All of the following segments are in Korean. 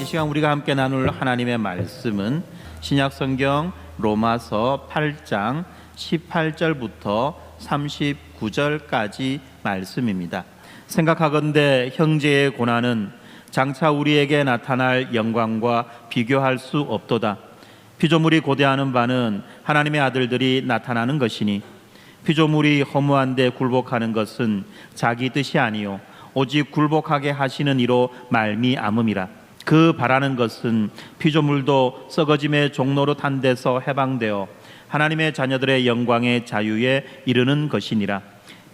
시간 우리가 함께 나눌 하나님의 말씀은 신약성경 로마서 8장 18절부터 39절까지 말씀입니다. 생각하건대 형제의 고난은 장차 우리에게 나타날 영광과 비교할 수 없도다. 피조물이 고대하는 바는 하나님의 아들들이 나타나는 것이니 피조물이 허무한데 굴복하는 것은 자기 뜻이 아니요 오직 굴복하게 하시는 이로 말미암음이라. 그 바라는 것은 피조물도 썩어짐의 종로로 탄 데서 해방되어 하나님의 자녀들의 영광의 자유에 이르는 것이니라.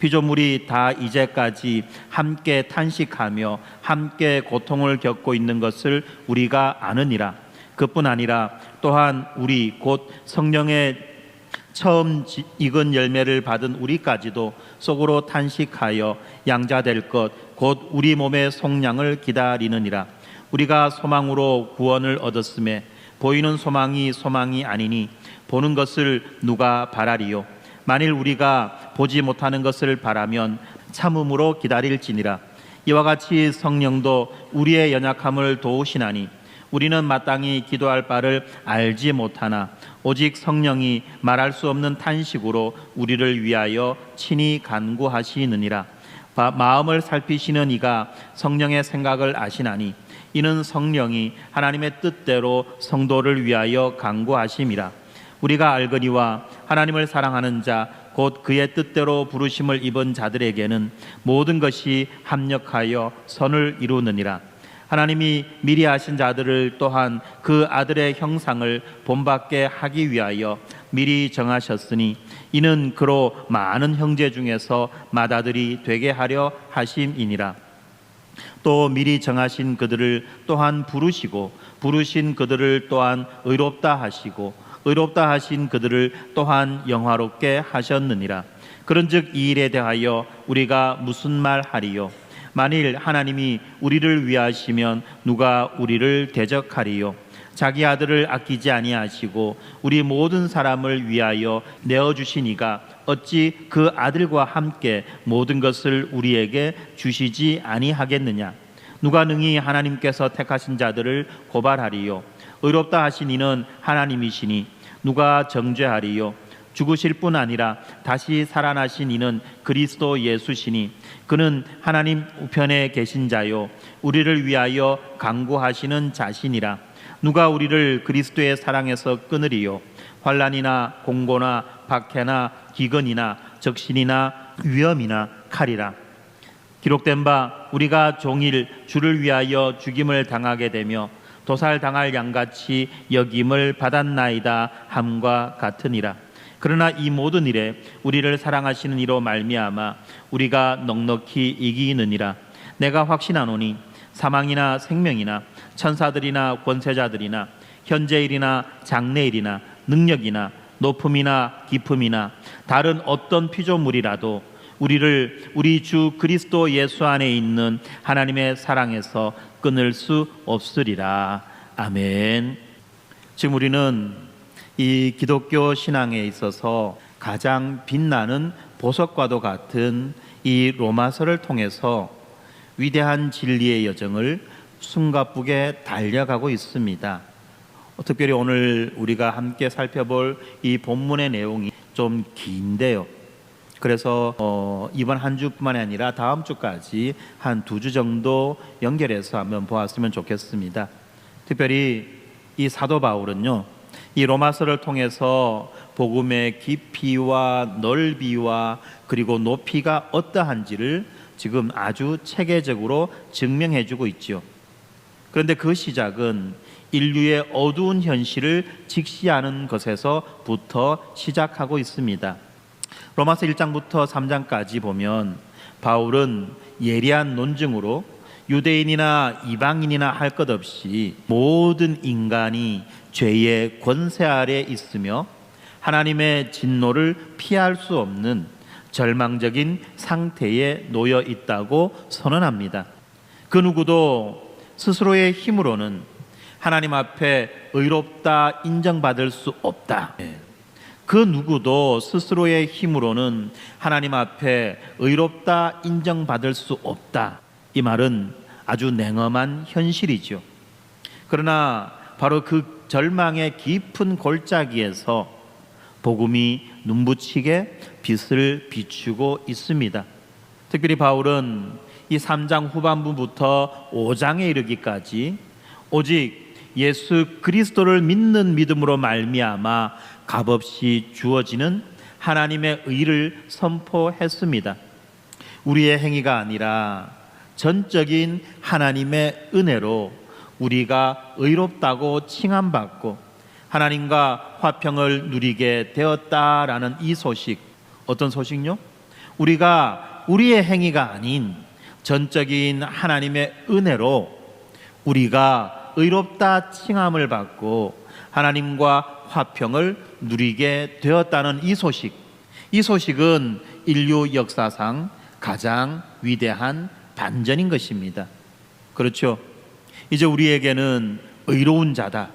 피조물이 다 이제까지 함께 탄식하며 함께 고통을 겪고 있는 것을 우리가 아느니라. 그뿐 아니라 또한 우리 곧 성령의 처음 익은 열매를 받은 우리까지도 속으로 탄식하여 양자될 것 곧 우리 몸의 속량을 기다리느니라. 우리가 소망으로 구원을 얻었음에 보이는 소망이 소망이 아니니 보는 것을 누가 바라리요. 만일 우리가 보지 못하는 것을 바라면 참음으로 기다릴지니라. 이와 같이 성령도 우리의 연약함을 도우시나니 우리는 마땅히 기도할 바를 알지 못하나 오직 성령이 말할 수 없는 탄식으로 우리를 위하여 친히 간구하시느니라. 마음을 살피시는 이가 성령의 생각을 아시나니 이는 성령이 하나님의 뜻대로 성도를 위하여 간구하심이라. 우리가 알거니와 하나님을 사랑하는 자 곧 그의 뜻대로 부르심을 입은 자들에게는 모든 것이 합력하여 선을 이루느니라. 하나님이 미리 아신 자들을 또한 그 아들의 형상을 본받게 하기 위하여 미리 정하셨으니 이는 그로 많은 형제 중에서 맏아들이 되게 하려 하심이니라. 또 미리 정하신 그들을 또한 부르시고 부르신 그들을 또한 의롭다 하시고 의롭다 하신 그들을 또한 영화롭게 하셨느니라. 그런즉 이 일에 대하여 우리가 무슨 말 하리요? 만일 하나님이 우리를 위하시면 누가 우리를 대적하리요? 자기 아들을 아끼지 아니하시고 우리 모든 사람을 위하여 내어주신 이가 어찌 그 아들과 함께 모든 것을 우리에게 주시지 아니하겠느냐? 누가 능히 하나님께서 택하신 자들을 고발하리요? 의롭다 하신 이는 하나님이시니 누가 정죄하리요? 죽으실 뿐 아니라 다시 살아나신 이는 그리스도 예수시니 그는 하나님 우편에 계신 자요 우리를 위하여 간구하시는 자신이라. 누가 우리를 그리스도의 사랑에서 끊으리요? 환난이나 공고나 박해나 기근이나 적신이나 위험이나 칼이라. 기록된 바 우리가 종일 주를 위하여 죽임을 당하게 되며 도살당할 양같이 여김을 받았나이다 함과 같으니라. 그러나 이 모든 일에 우리를 사랑하시는 이로 말미암아 우리가 넉넉히 이기느니라. 내가 확신하노니 사망이나 생명이나 천사들이나 권세자들이나 현재일이나 장래일이나 능력이나 높음이나 깊음이나 다른 어떤 피조물이라도 우리를 우리 주 그리스도 예수 안에 있는 하나님의 사랑에서 끊을 수 없으리라. 아멘. 지금 우리는 이 기독교 신앙에 있어서 가장 빛나는 보석과도 같은 이 로마서를 통해서 위대한 진리의 여정을 숨가쁘게 달려가고 있습니다. 특별히 오늘 우리가 함께 살펴볼 이 본문의 내용이 좀 긴데요. 그래서 이번 한 주뿐만이 아니라 다음 주까지 한 2주 정도 연결해서 한번 보았으면 좋겠습니다. 특별히 이 사도 바울은요, 이 로마서를 통해서 복음의 깊이와 넓이와 그리고 높이가 어떠한지를 지금 아주 체계적으로 증명해주고 있죠. 그런데 그 시작은 인류의 어두운 현실을 직시하는 것에서부터 시작하고 있습니다. 로마서 1장부터 3장까지 보면 바울은 예리한 논증으로 유대인이나 이방인이나 할 것 없이 모든 인간이 죄의 권세 아래 있으며 하나님의 진노를 피할 수 없는 절망적인 상태에 놓여 있다고 선언합니다. 그 누구도 스스로의 힘으로는 하나님 앞에 의롭다 인정받을 수 없다. 그 누구도 스스로의 힘으로는 하나님 앞에 의롭다 인정받을 수 없다. 이 말은 아주 냉엄한 현실이죠. 그러나 바로 그 절망의 깊은 골짜기에서 복음이 눈부시게 빛을 비추고 있습니다. 특별히 바울은 이 3장 후반부부터 5장에 이르기까지 오직 예수 그리스도를 믿는 믿음으로 말미암아 값없이 주어지는 하나님의 의를 선포했습니다. 우리의 행위가 아니라 전적인 하나님의 은혜로 우리가 의롭다고 칭함받고 하나님과 화평을 누리게 되었다라는 이 소식, 어떤 소식요? 우리가 우리의 행위가 아닌 전적인 하나님의 은혜로 우리가 의롭다 칭함을 받고 하나님과 화평을 누리게 되었다는 이 소식, 이 소식은 인류 역사상 가장 위대한 반전인 것입니다. 그렇죠? 이제 우리에게는 의로운 자다,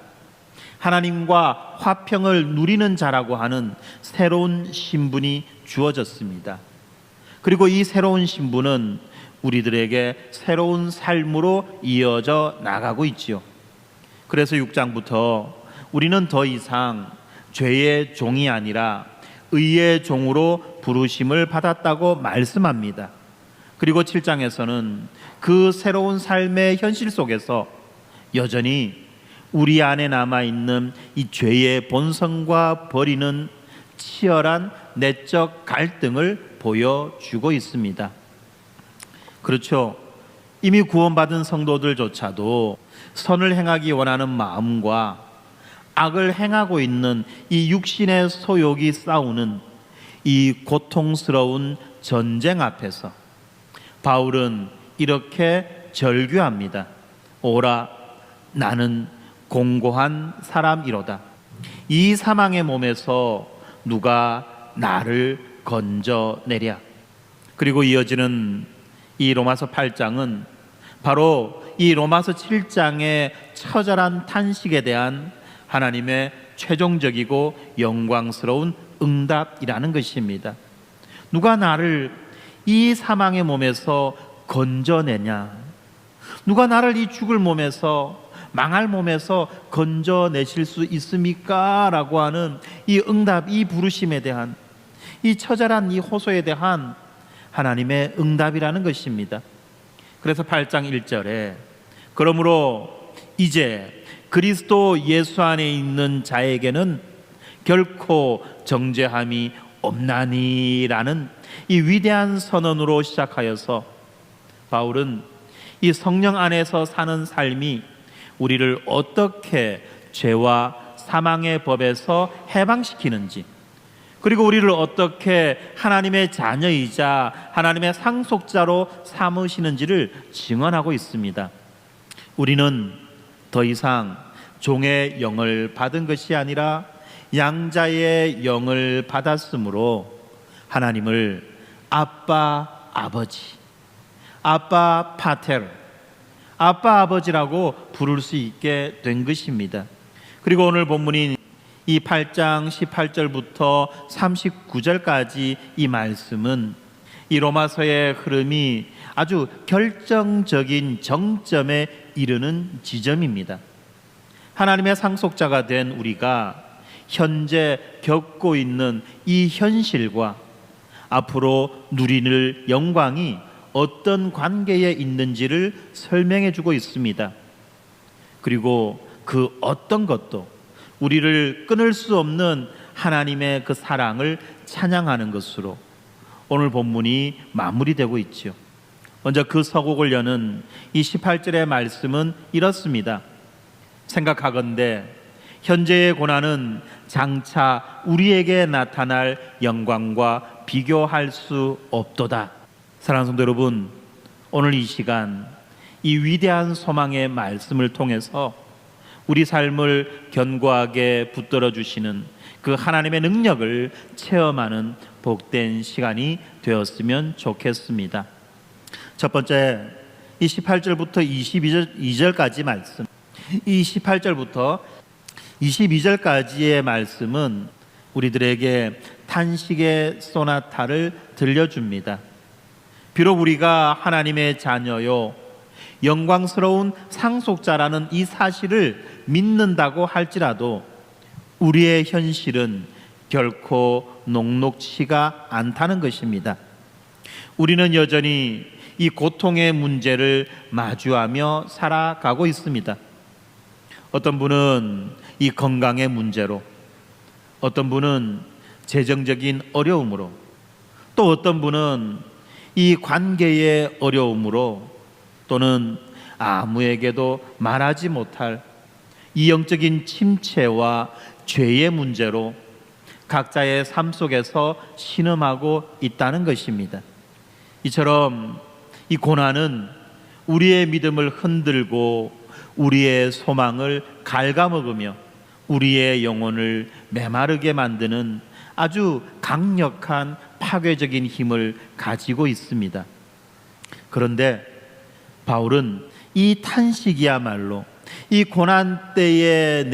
하나님과 화평을 누리는 자라고 하는 새로운 신분이 주어졌습니다. 그리고 이 새로운 신분은 우리들에게 새로운 삶으로 이어져 나가고 있지요. 그래서 6장부터 우리는 더 이상 죄의 종이 아니라 의의 종으로 부르심을 받았다고 말씀합니다. 그리고 7장에서는 그 새로운 삶의 현실 속에서 여전히 우리 안에 남아있는 이 죄의 본성과 버리는 치열한 내적 갈등을 보여주고 있습니다. 그렇죠. 이미 구원받은 성도들조차도 선을 행하기 원하는 마음과 악을 행하고 있는 이 육신의 소욕이 싸우는 이 고통스러운 전쟁 앞에서 바울은 이렇게 절규합니다. 오라, 나는 공고한 사람이로다. 이 사망의 몸에서 누가 나를 건져내랴. 그리고 이어지는 이 로마서 8장은 바로 이 로마서 7장의 처절한 탄식에 대한 하나님의 최종적이고 영광스러운 응답이라는 것입니다. 누가 나를 이 사망의 몸에서 건져내냐? 누가 나를 이 죽을 몸에서, 망할 몸에서 건져내실 수 있습니까? 라고 하는 이 응답, 이 부르심에 대한, 이 처절한 이 호소에 대한 하나님의 응답이라는 것입니다. 그래서 8장 1절에 그러므로 이제 그리스도 예수 안에 있는 자에게는 결코 정죄함이 없나니라는 이 위대한 선언으로 시작하여서 바울은 이 성령 안에서 사는 삶이 우리를 어떻게 죄와 사망의 법에서 해방시키는지, 그리고 우리를 어떻게 하나님의 자녀이자 하나님의 상속자로 삼으시는지를 증언하고 있습니다. 우리는 더 이상 종의 영을 받은 것이 아니라 양자의 영을 받았으므로 하나님을 아빠 아버지, 아빠 파테르, 아빠 아버지라고 부를 수 있게 된 것입니다. 그리고 오늘 본문인 이 8장 18절부터 39절까지 이 말씀은 이 로마서의 흐름이 아주 결정적인 정점에 이르는 지점입니다. 하나님의 상속자가 된 우리가 현재 겪고 있는 이 현실과 앞으로 누리는 영광이 어떤 관계에 있는지를 설명해 주고 있습니다. 그리고 그 어떤 것도 우리를 끊을 수 없는 하나님의 그 사랑을 찬양하는 것으로 오늘 본문이 마무리되고 있죠. 먼저 그 서곡을 여는 이 18절의 말씀은 이렇습니다. 생각하건대 현재의 고난은 장차 우리에게 나타날 영광과 비교할 수 없도다. 사랑하는 성도 여러분, 오늘 이 시간 이 위대한 소망의 말씀을 통해서 우리 삶을 견고하게 붙들어 주시는 그 하나님의 능력을 체험하는 복된 시간이 되었으면 좋겠습니다. 첫 번째, 이 18절부터 22절까지 말씀, 이 18절부터 22절까지의 말씀은 우리들에게 탄식의 소나타를 들려줍니다. 비록 우리가 하나님의 자녀요 영광스러운 상속자라는 이 사실을 믿는다고 할지라도 우리의 현실은 결코 녹록치가 않다는 것입니다. 우리는 여전히 이 고통의 문제를 마주하며 살아가고 있습니다. 어떤 분은 이 건강의 문제로, 어떤 분은 재정적인 어려움으로, 또 어떤 분은 이 관계의 어려움으로, 또는 아무에게도 말하지 못할 이 영적인 침체와 죄의 문제로 각자의 삶 속에서 신음하고 있다는 것입니다. 이처럼 이 고난은 우리의 믿음을 흔들고 우리의 소망을 갉아먹으며 우리의 영혼을 메마르게 만드는 아주 강력한 파괴적인 힘을 가지고 있습니다. 그런데 바울은 이 탄식이야말로 이 고난 때에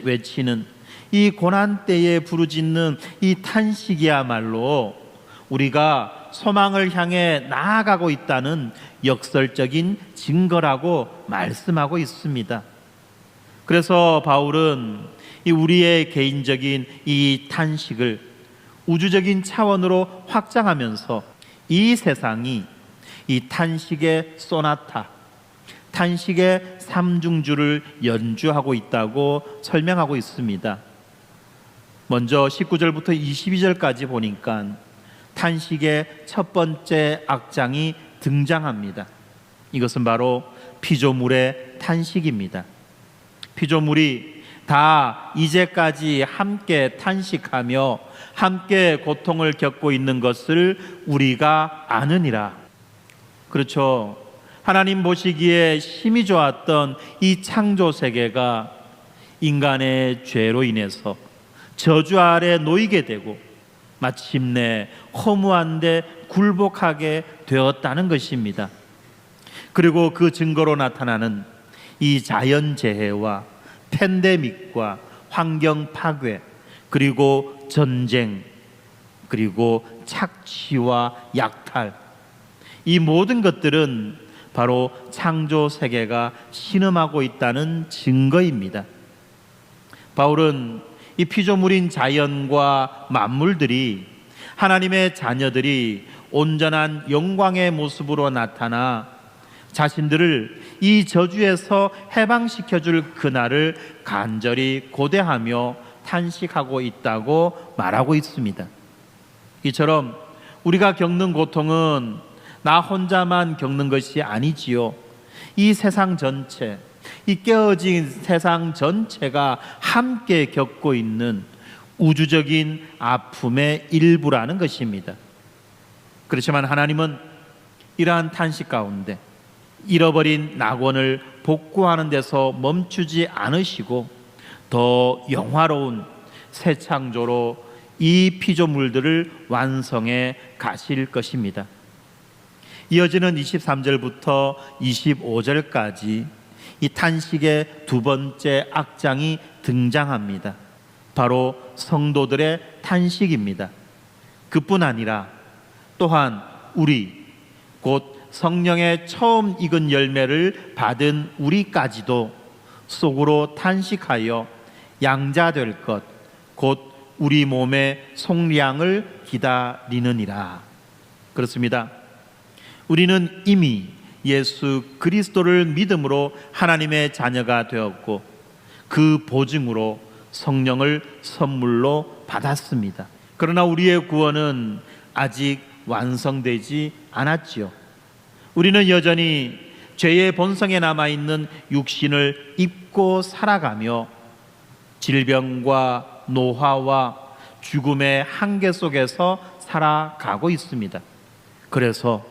외치는, 이 고난 때에 부르짖는 이 탄식이야말로 우리가 소망을 향해 나아가고 있다는 역설적인 증거라고 말씀하고 있습니다. 그래서 바울은 이 우리의 개인적인 이 탄식을 우주적인 차원으로 확장하면서 이 세상이 이 탄식의 소나타, 탄식의 삼중주를 연주하고 있다고 설명하고 있습니다. 먼저 19절부터 22절까지 보니까 탄식의 첫 번째 악장이 등장합니다. 이것은 바로 피조물의 탄식입니다. 피조물이 다 이제까지 함께 탄식하며 함께 고통을 겪고 있는 것을 우리가 아느니라. 그렇죠. 하나님 보시기에 심히 좋았던 이 창조 세계가 인간의 죄로 인해서 저주 아래 놓이게 되고 마침내 허무한데 굴복하게 되었다는 것입니다. 그리고 그 증거로 나타나는 이 자연재해와 팬데믹과 환경 파괴, 그리고 전쟁, 그리고 착취와 약탈, 이 모든 것들은 바로 창조 세계가 신음하고 있다는 증거입니다. 바울은 이 피조물인 자연과 만물들이 하나님의 자녀들이 온전한 영광의 모습으로 나타나 자신들을 이 저주에서 해방시켜줄 그날을 간절히 고대하며 탄식하고 있다고 말하고 있습니다. 이처럼 우리가 겪는 고통은 나 혼자만 겪는 것이 아니지요. 이 세상 전체, 이 깨어진 세상 전체가 함께 겪고 있는 우주적인 아픔의 일부라는 것입니다. 그렇지만 하나님은 이러한 탄식 가운데 잃어버린 낙원을 복구하는 데서 멈추지 않으시고 더 영화로운 새 창조로 이 피조물들을 완성해 가실 것입니다. 이어지는 23절부터 25절까지 이 탄식의 두 번째 악장이 등장합니다. 바로 성도들의 탄식입니다. 그뿐 아니라 또한 우리, 곧 성령의 처음 익은 열매를 받은 우리까지도 속으로 탄식하여 양자될 것, 곧 우리 몸의 속량을 기다리느니라. 그렇습니다. 우리는 이미 예수 그리스도를 믿음으로 하나님의 자녀가 되었고 그 보증으로 성령을 선물로 받았습니다. 그러나 우리의 구원은 아직 완성되지 않았지요. 우리는 여전히 죄의 본성에 남아있는 육신을 입고 살아가며 질병과 노화와 죽음의 한계 속에서 살아가고 있습니다. 그래서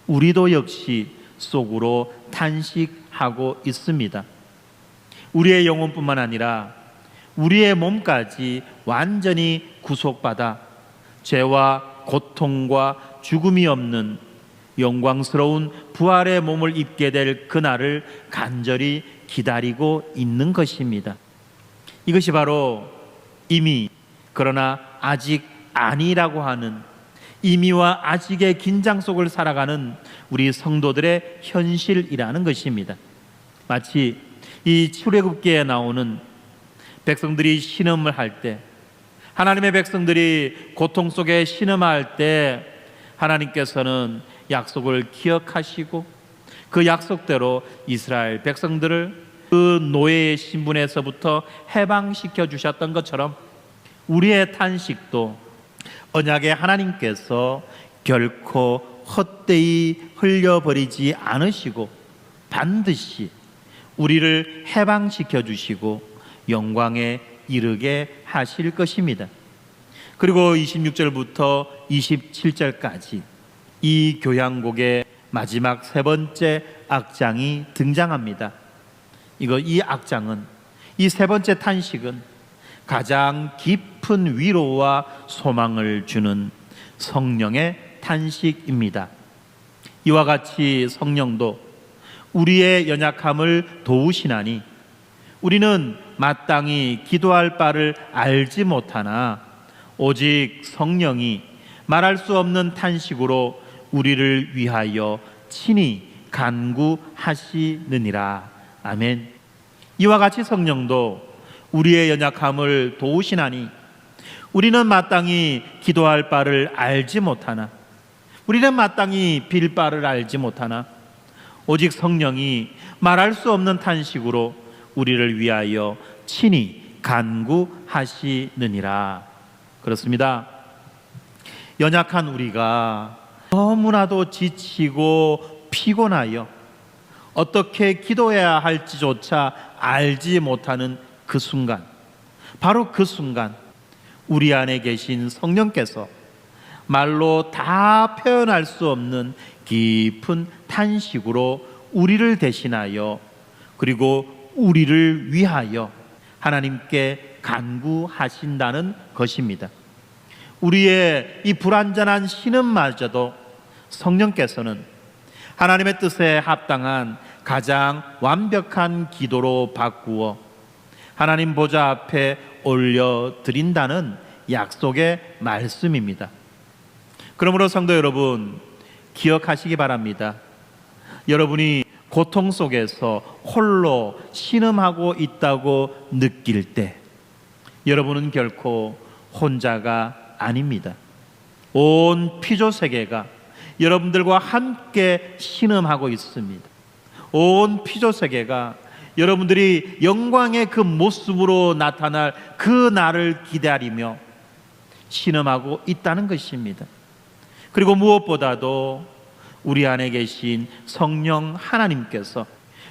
우리도 역시 속으로 탄식하고 있습니다. 우리의 영혼뿐만 아니라 우리의 몸까지 완전히 구속받아 죄와 고통과 죽음이 없는 영광스러운 부활의 몸을 입게 될 그날을 간절히 기다리고 있는 것입니다. 이것이 바로 이미 그러나 아직 아니라고 하는 이미와 아직의 긴장 속을 살아가는 우리 성도들의 현실이라는 것입니다. 마치 이 출애굽기에 나오는 백성들이 신음을 할 때, 하나님의 백성들이 고통 속에 신음할 때 하나님께서는 약속을 기억하시고 그 약속대로 이스라엘 백성들을 그 노예의 신분에서부터 해방시켜 주셨던 것처럼 우리의 탄식도 언약의 하나님께서 결코 헛되이 흘려버리지 않으시고 반드시 우리를 해방시켜 주시고 영광에 이르게 하실 것입니다. 그리고 26절부터 27절까지 이 교향곡의 마지막 세 번째 악장이 등장합니다. 이 악장은, 이 세 번째 탄식은 가장 깊은 위로와 소망을 주는 성령의 탄식입니다. 이와 같이 성령도 우리의 연약함을 도우시나니 우리는 마땅히 기도할 바를 알지 못하나 오직 성령이 말할 수 없는 탄식으로 우리를 위하여 친히 간구하시느니라. 아멘. 이와 같이 성령도 우리의 연약함을 도우시나니 우리는 마땅히 기도할 바를 알지 못하나, 우리는 마땅히 빌 바를 알지 못하나 오직 성령이 말할 수 없는 탄식으로 우리를 위하여 친히 간구하시느니라. 그렇습니다. 연약한 우리가 너무나도 지치고 피곤하여 어떻게 기도해야 할지조차 알지 못하는 그 순간, 바로 그 순간 우리 안에 계신 성령께서 말로 다 표현할 수 없는 깊은 탄식으로 우리를 대신하여 그리고 우리를 위하여 하나님께 간구하신다는 것입니다. 우리의 이 불완전한 신음마저도 성령께서는 하나님의 뜻에 합당한 가장 완벽한 기도로 바꾸어 하나님 보좌 앞에 올려드린다는 약속의 말씀입니다. 그러므로 성도 여러분, 기억하시기 바랍니다. 여러분이 고통 속에서 홀로 신음하고 있다고 느낄 때 여러분은 결코 혼자가 아닙니다. 온 피조 세계가 여러분들과 함께 신음하고 있습니다. 온 피조 세계가 여러분들이 영광의 그 모습으로 나타날 그 날을 기다리며 신음하고 있다는 것입니다. 그리고 무엇보다도 우리 안에 계신 성령 하나님께서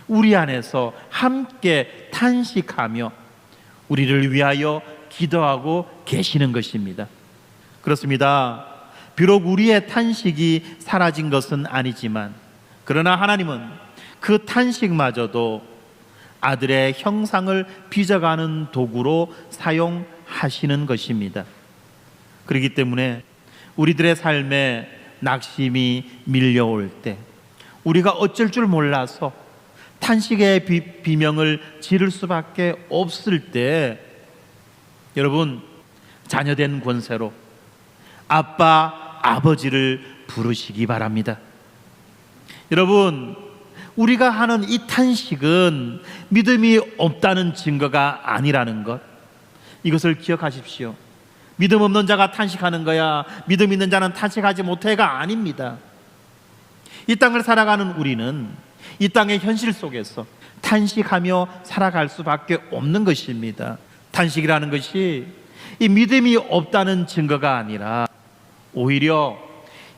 우리 안에서 함께 탄식하며 우리를 위하여 기도하고 계시는 것입니다. 그렇습니다. 비록 우리의 탄식이 사라진 것은 아니지만 그러나 하나님은 그 탄식마저도 아들의 형상을 빚어가는 도구로 사용하시는 것입니다. 그렇기 때문에 우리들의 삶에 낙심이 밀려올 때, 우리가 어쩔 줄 몰라서 탄식의 비명을 지를 수밖에 없을 때, 여러분, 자녀된 권세로 아빠, 아버지를 부르시기 바랍니다. 여러분, 우리가 하는 이 탄식은 믿음이 없다는 증거가 아니라는 것, 이것을 기억하십시오. 믿음 없는 자가 탄식하는 거야, 믿음 있는 자는 탄식하지 못해가 아닙니다. 이 땅을 살아가는 우리는 이 땅의 현실 속에서 탄식하며 살아갈 수밖에 없는 것입니다. 탄식이라는 것이 이 믿음이 없다는 증거가 아니라 오히려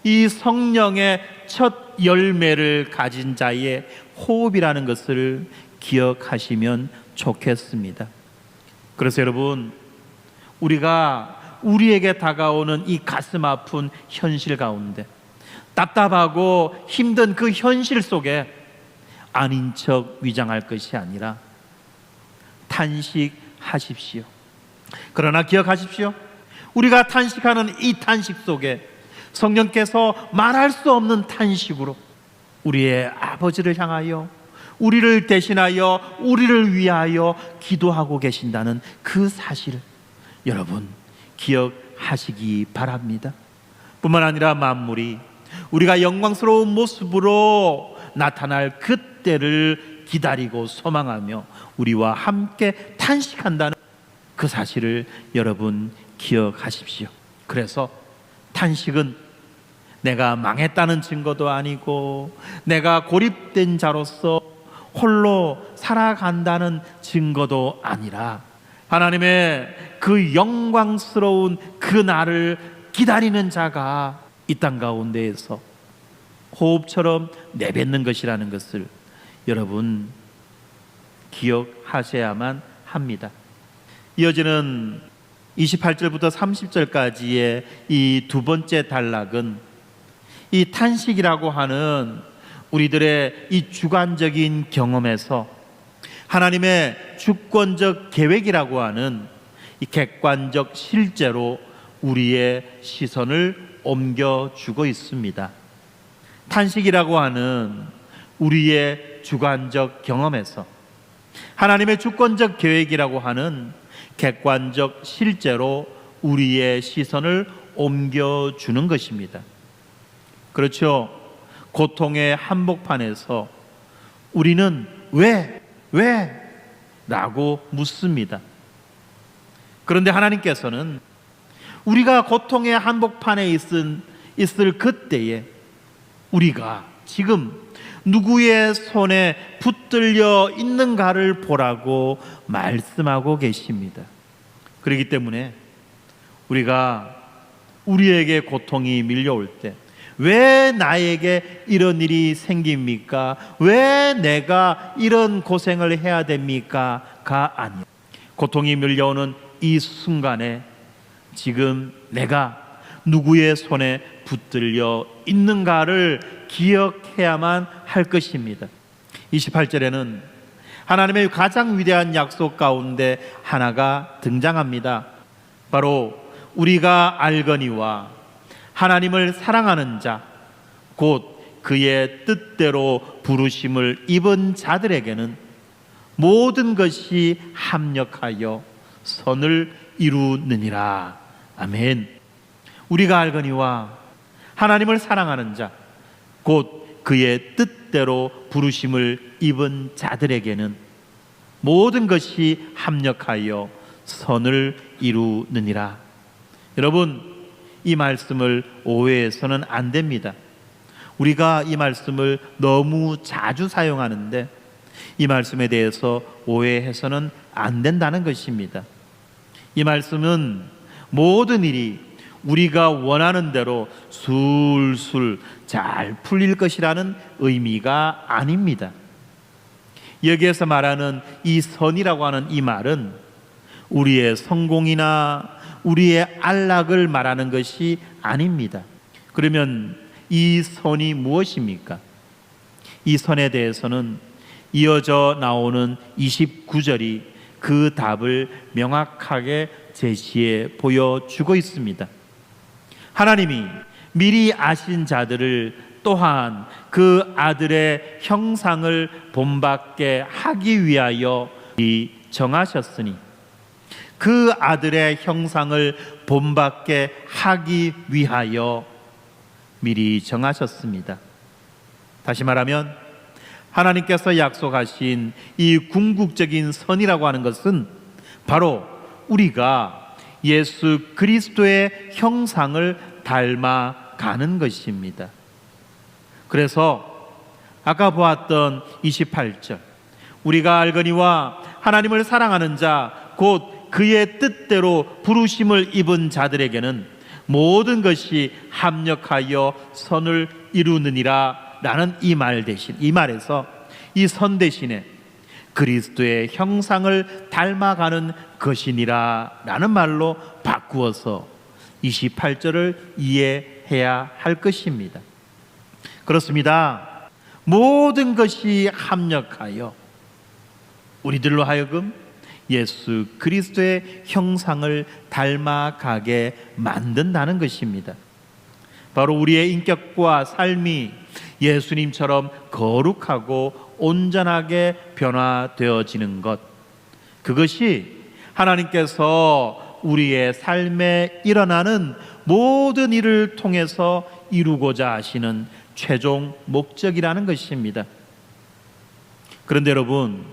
이 성령의 첫 열매를 가진 자의 호흡이라는 것을 기억하시면 좋겠습니다. 그래서 여러분, 우리가 우리에게 다가오는 이 가슴 아픈 현실 가운데, 답답하고 힘든 그 현실 속에 아닌 척 위장할 것이 아니라 탄식하십시오. 그러나 기억하십시오. 우리가 탄식하는 이 탄식 속에 성령께서 말할 수 없는 탄식으로 우리의 아버지를 향하여, 우리를 대신하여, 우리를 위하여 기도하고 계신다는 그 사실을 여러분 기억하시기 바랍니다. 뿐만 아니라 만물이 우리가 영광스러운 모습으로 나타날 그때를 기다리고 소망하며 우리와 함께 탄식한다는 그 사실을 여러분 기억하십시오. 그래서 탄식은 내가 망했다는 증거도 아니고 내가 고립된 자로서 홀로 살아간다는 증거도 아니라 하나님의 그 영광스러운 그 날을 기다리는 자가 이 땅 가운데에서 호흡처럼 내뱉는 것이라는 것을 여러분 기억하셔야만 합니다. 이어지는 28절부터 30절까지의 이 두 번째 단락은 이 탄식이라고 하는 우리들의 이 주관적인 경험에서 하나님의 주권적 계획이라고 하는 이 객관적 실제로 우리의 시선을 옮겨주고 있습니다. 탄식이라고 하는 우리의 주관적 경험에서 하나님의 주권적 계획이라고 하는 객관적 실제로 우리의 시선을 옮겨주는 것입니다. 그렇죠. 고통의 한복판에서 우리는 왜? 라고 묻습니다. 그런데 하나님께서는 우리가 고통의 한복판에 있을 그때에 우리가 지금 누구의 손에 붙들려 있는가를 보라고 말씀하고 계십니다. 그렇기 때문에 우리가 우리에게 고통이 밀려올 때 왜 나에게 이런 일이 생깁니까? 왜 내가 이런 고생을 해야 됩니까? 가 아니에요. 고통이 밀려오는 이 순간에 지금 내가 누구의 손에 붙들려 있는가를 기억해야만 할 것입니다. 28절에는 하나님의 가장 위대한 약속 가운데 하나가 등장합니다. 바로 우리가 알거니와 하나님을 사랑하는 자, 곧 그의 뜻대로 부르심을 입은 자들에게는 모든 것이 합력하여 선을 이루느니라. 아멘. 우리가 알거니와 하나님을 사랑하는 자, 곧 그의 뜻대로 부르심을 입은 자들에게는 모든 것이 합력하여 선을 이루느니라. 여러분, 이 말씀을 오해해서는 안 됩니다. 우리가 이 말씀을 너무 자주 사용하는데 이 말씀에 대해서 오해해서는 안 된다는 것입니다. 이 말씀은 모든 일이 우리가 원하는 대로 술술 잘 풀릴 것이라는 의미가 아닙니다. 여기에서 말하는 이 선이라고 하는 이 말은 우리의 성공이나 우리의 안락을 말하는 것이 아닙니다. 그러면 이 선이 무엇입니까? 이 선에 대해서는 이어져 나오는 29절이 그 답을 명확하게 제시해 보여주고 있습니다. 하나님이 미리 아신 자들을 또한 그 아들의 형상을 본받게 하기 위하여 정하셨으니 그 아들의 형상을 본받게 하기 위하여 미리 정하셨습니다. 다시 말하면 하나님께서 약속하신 이 궁극적인 선이라고 하는 것은 바로 우리가 예수 그리스도의 형상을 닮아가는 것입니다. 그래서 아까 보았던 28절, 우리가 알거니와 하나님을 사랑하는 자, 곧 그의 뜻대로 부르심을 입은 자들에게는 모든 것이 합력하여 선을 이루느니라 라는 이 말 대신, 이 말에서 이 선 대신에 그리스도의 형상을 닮아가는 것이니라 라는 말로 바꾸어서 28절을 이해해야 할 것입니다. 그렇습니다. 모든 것이 합력하여 우리들로 하여금 예수 그리스도의 형상을 닮아가게 만든다는 것입니다. 바로 우리의 인격과 삶이 예수님처럼 거룩하고 온전하게 변화되어지는 것, 그것이 하나님께서 우리의 삶에 일어나는 모든 일을 통해서 이루고자 하시는 최종 목적이라는 것입니다. 그런데 여러분,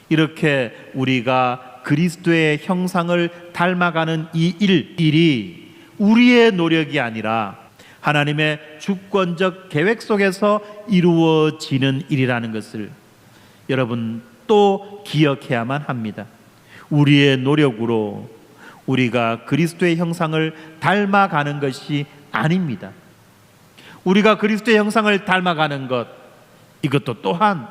이렇게 우리가 그리스도의 형상을 닮아가는 이 일이 우리의 노력이 아니라 하나님의 주권적 계획 속에서 이루어지는 일이라는 것을 여러분 또 기억해야만 합니다. 우리의 노력으로 우리가 그리스도의 형상을 닮아가는 것이 아닙니다. 우리가 그리스도의 형상을 닮아가는 것, 이것도 또한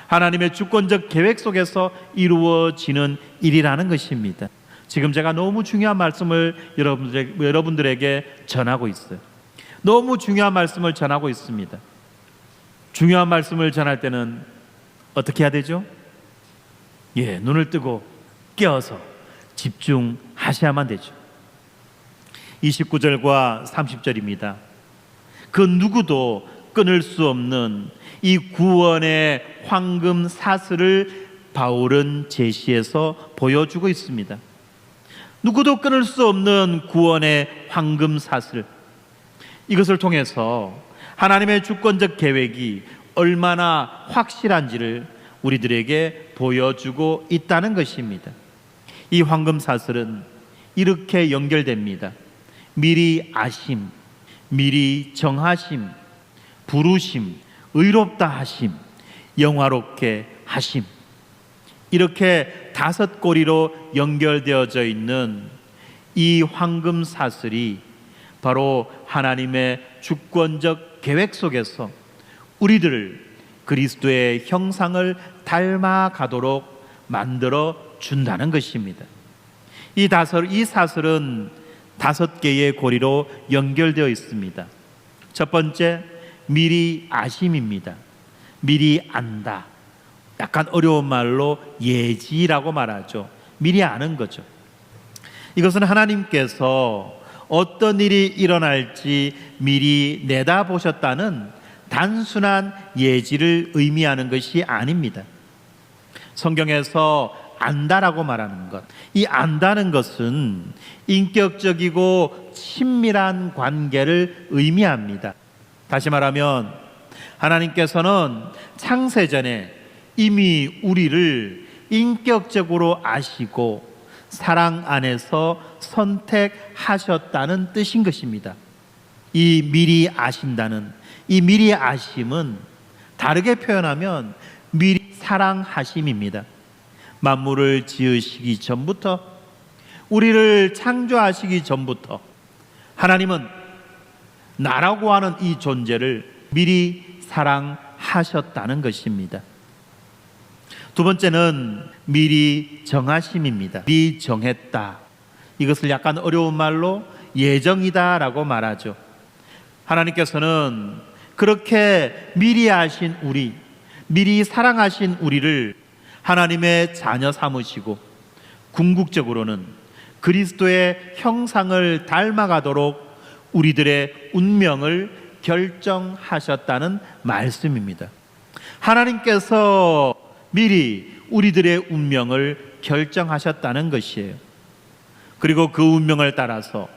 하나님의 주권적 계획 속에서 이루어지는 일이라는 것입니다. 지금 제가 너무 중요한 말씀을 여러분들에게 전하고 있어요. 너무 중요한 말씀을 전하고 있습니다. 중요한 말씀을 전할 때는 어떻게 해야 되죠? 눈을 뜨고 깨어서 집중하셔야만 되죠. 29절과 30절입니다. 그 누구도 끊을 수 없는 이 구원의 황금 사슬을 바울은 제시해서 보여주고 있습니다. 누구도 끊을 수 없는 구원의 황금 사슬, 이것을 통해서 하나님의 주권적 계획이 얼마나 확실한지를 우리들에게 보여주고 있다는 것입니다. 이 황금 사슬은 이렇게 연결됩니다. 미리 아심, 미리 정하심, 부르심, 의롭다 하심, 영화롭게 하심, 이렇게 5고리로 연결되어져 있는 이 황금 사슬이 바로 하나님의 주권적 계획 속에서 우리들을 그리스도의 형상을 닮아가도록 만들어 준다는 것입니다. 이 사슬은 5개의 고리로 연결되어 있습니다. 첫 번째, 미리 아심입니다. 미리 안다. 약간 어려운 말로 예지라고 말하죠. 미리 아는 거죠. 이것은 하나님께서 어떤 일이 일어날지 미리 내다보셨다는 단순한 예지를 의미하는 것이 아닙니다. 성경에서 안다라고 말하는 것, 이 안다는 것은 인격적이고 친밀한 관계를 의미합니다. 다시 말하면 하나님께서는 창세전에 이미 우리를 인격적으로 아시고 사랑 안에서 선택하셨다는 뜻인 것입니다. 이 미리 아신다는 이 미리 아심은 다르게 표현하면 미리 사랑하심입니다. 만물을 지으시기 전부터, 우리를 창조하시기 전부터 하나님은 나라고 하는 이 존재를 미리 사랑하셨다는 것입니다. 두 번째는 미리 정하심입니다. 미리 정했다. 이것을 약간 어려운 말로 예정이다라고 말하죠. 하나님께서는 그렇게 미리 아신 우리, 미리 사랑하신 우리를 하나님의 자녀 삼으시고 궁극적으로는 그리스도의 형상을 닮아가도록 우리들의 운명을 결정하셨다는 말씀입니다. 하나님께서 미리 우리들의 운명을 결정하셨다는 것이에요. 그리고 그 운명을 따라서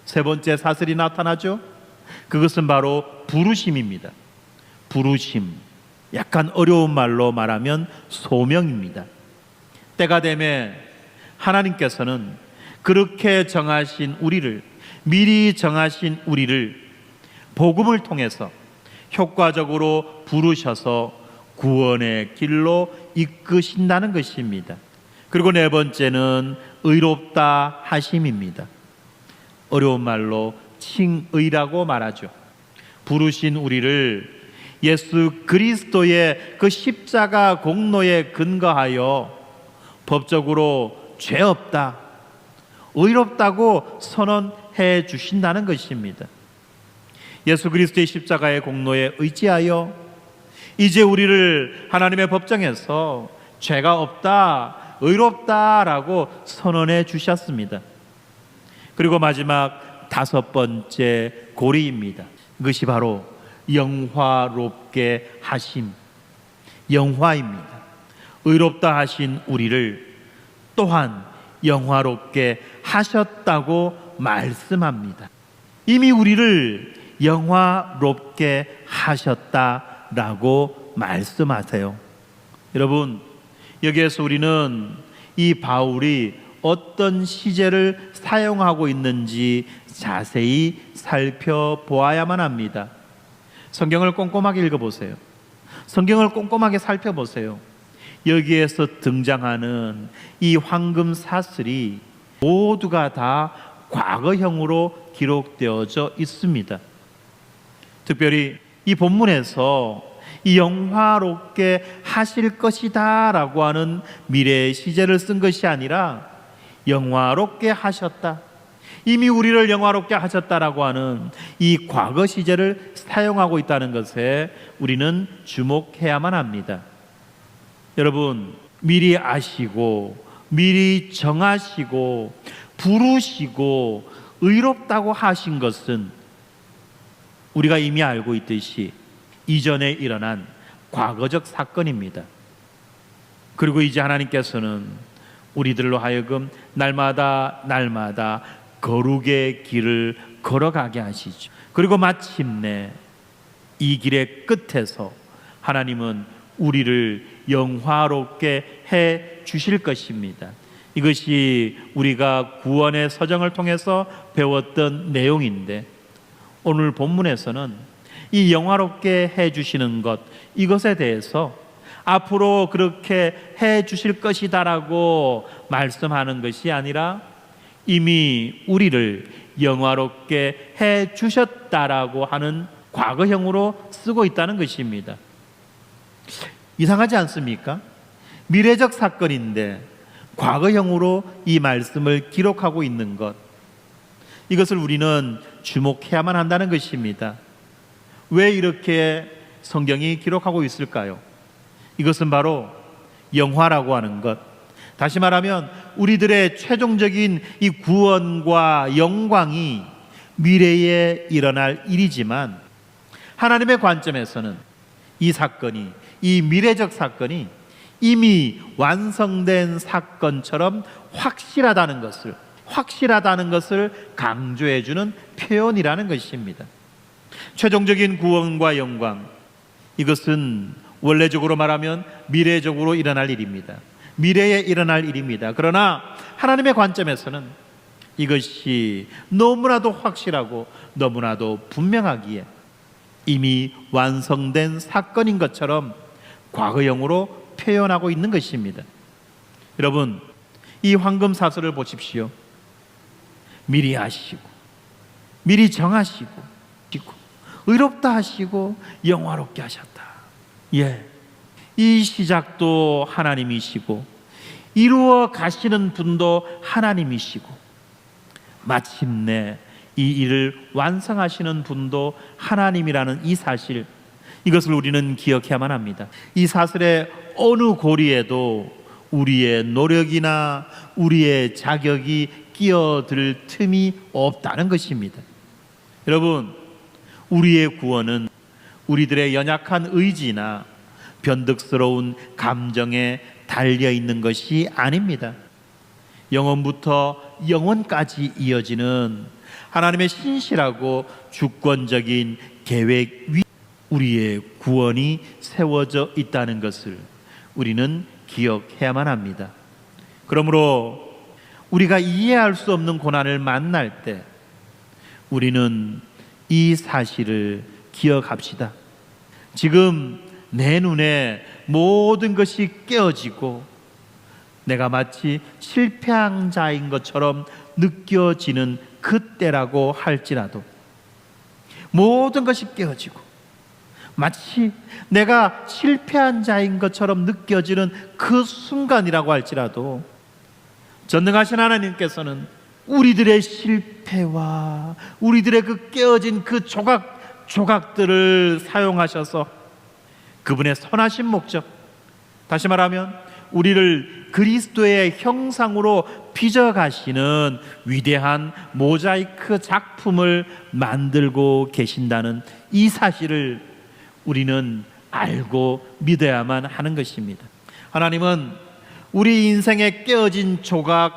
세 번째 사슬이 나타나죠. 그것은 바로 부르심입니다. 부르심, 약간 어려운 말로 말하면 소명입니다. 때가 되면 하나님께서는 그렇게 정하신 우리를, 미리 정하신 우리를 복음을 통해서 효과적으로 부르셔서 구원의 길로 이끄신다는 것입니다. 그리고 네 번째는 의롭다 하심입니다. 어려운 말로 칭의라고 말하죠. 부르신 우리를 예수 그리스도의 그 십자가 공로에 근거하여 법적으로 죄 없다, 의롭다고 선언해 주신다는 것입니다. 예수 그리스도의 십자가의 공로에 의지하여 이제 우리를 하나님의 법정에서 죄가 없다, 의롭다라고 선언해 주셨습니다. 그리고 마지막 5번째 고리입니다. 그것이 바로 영화롭게 하심, 영화입니다. 의롭다 하신 우리를 또한 영화롭게 하셨다고 말씀합니다. 이미 우리를 영화롭게 하셨다라고 말씀하세요. 여러분, 여기에서 우리는 이 바울이 어떤 시제를 사용하고 있는지 자세히 살펴보아야만 합니다. 성경을 꼼꼼하게 읽어보세요. 성경을 꼼꼼하게 살펴보세요. 여기에서 등장하는 이 황금 사슬이 모두가 다 과거형으로 기록되어져 있습니다. 특별히 이 본문에서 이 영화롭게 하실 것이다 라고 하는 미래의 시제를 쓴 것이 아니라 영화롭게 하셨다, 이미 우리를 영화롭게 하셨다라고 하는 이 과거 시제를 사용하고 있다는 것에 우리는 주목해야만 합니다. 여러분, 미리 아시고 미리 정하시고 부르시고 의롭다고 하신 것은 우리가 이미 알고 있듯이 이전에 일어난 과거적 사건입니다. 그리고 이제 하나님께서는 우리들로 하여금 날마다 거룩의 길을 걸어가게 하시죠. 그리고 마침내 이 길의 끝에서 하나님은 우리를 영화롭게 해 주실 것입니다. 이것이 우리가 구원의 서정을 통해서 배웠던 내용인데, 오늘 본문에서는 이 영화롭게 해 주시는 것, 이것에 대해서 앞으로 그렇게 해 주실 것이다라고 말씀하는 것이 아니라 이미 우리를 영화롭게 해 주셨다라고 하는 과거형으로 쓰고 있다는 것입니다. 이상하지 않습니까? 미래적 사건인데 과거형으로 이 말씀을 기록하고 있는 것, 이것을 우리는 주목해야만 한다는 것입니다. 왜 이렇게 성경이 기록하고 있을까요? 이것은 바로 영화라고 하는 것, 다시 말하면 우리들의 최종적인 이 구원과 영광이 미래에 일어날 일이지만, 하나님의 관점에서는 이 사건이, 이 미래적 사건이 이미 완성된 사건처럼 확실하다는 것을 강조해 주는 표현이라는 것입니다. 최종적인 구원과 영광, 이것은 원래적으로 말하면 미래적으로 일어날 일입니다. 미래에 일어날 일입니다. 그러나 하나님의 관점에서는 이것이 너무나도 확실하고 너무나도 분명하기에 이미 완성된 사건인 것처럼 과거형으로 표현하고 있는 것입니다. 여러분, 이 황금 사슬을 보십시오. 미리 아시고 미리 정하시고 의롭다 하시고 영화롭게 하셨다. 이 시작도 하나님이시고 이루어 가시는 분도 하나님이시고 마침내 이 일을 완성하시는 분도 하나님이라는 이 사실, 이것을 우리는 기억해야만 합니다. 이 사슬의 어느 고리에도 우리의 노력이나 우리의 자격이 끼어들 틈이 없다는 것입니다. 여러분, 우리의 구원은 우리들의 연약한 의지나 변덕스러운 감정에 달려있는 것이 아닙니다. 영원부터 영원까지 이어지는 하나님의 신실하고 주권적인 계획 위 우리의 구원이 세워져 있다는 것을 우리는 기억해야만 합니다. 그러므로 우리가 이해할 수 없는 고난을 만날 때 우리는 이 사실을 기억합시다. 지금 내 눈에 모든 것이 깨어지고 내가 마치 실패한 자인 것처럼 느껴지는 그때라고 할지라도, 모든 것이 깨어지고 마치 내가 실패한 자인 것처럼 느껴지는 그 순간이라고 할지라도, 전능하신 하나님께서는 우리들의 실패와 우리들의 그 깨어진 그 조각들을 사용하셔서 그분의 선하신 목적, 다시 말하면 우리를 그리스도의 형상으로 빚어가시는 위대한 모자이크 작품을 만들고 계신다는 이 사실을 우리는 알고 믿어야만 하는 것입니다. 하나님은 우리 인생에 깨어진 조각을